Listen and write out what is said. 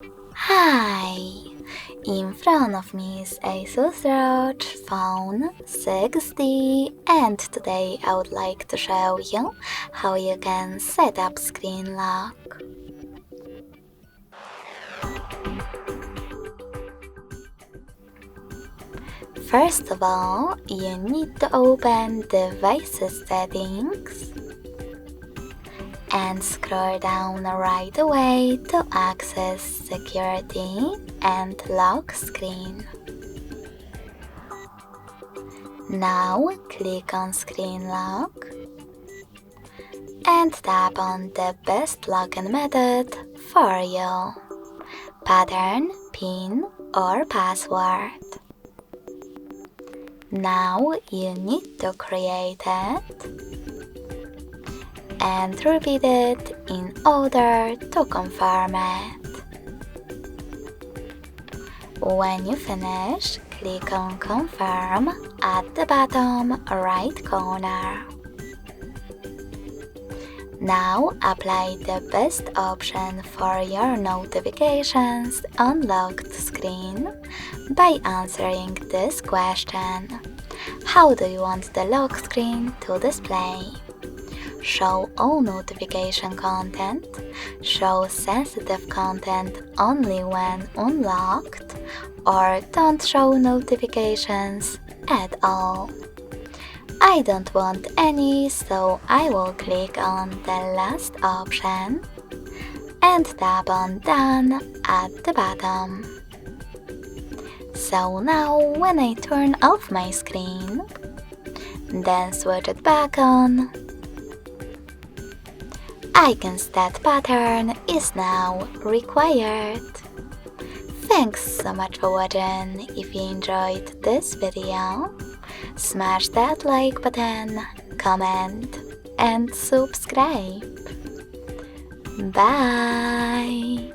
Hi! In front of me is Asus ROG Phone 6D, and today I would like to show you how you can set up screen lock. First of all, you need to open Devices Settings and scroll down right away to access Security and Lock Screen. Now click on Screen Lock and tap on the best login method for you: pattern, PIN or password. Now you need to create it and repeat it in order to confirm it. When you finish, click on Confirm at the bottom right corner. Now apply the best option for your notifications on locked screen by answering this question: how do you want the lock screen to display? Show all notification content, show sensitive content only when unlocked, or don't show notifications at all. I don't want any, so I will click on the last option and tap on Done at the bottom. So now when I turn off my screen, then switch it back on, icons that pattern is now required. Thanks so much for watching. If you enjoyed this video, smash that like button, comment and subscribe. Bye!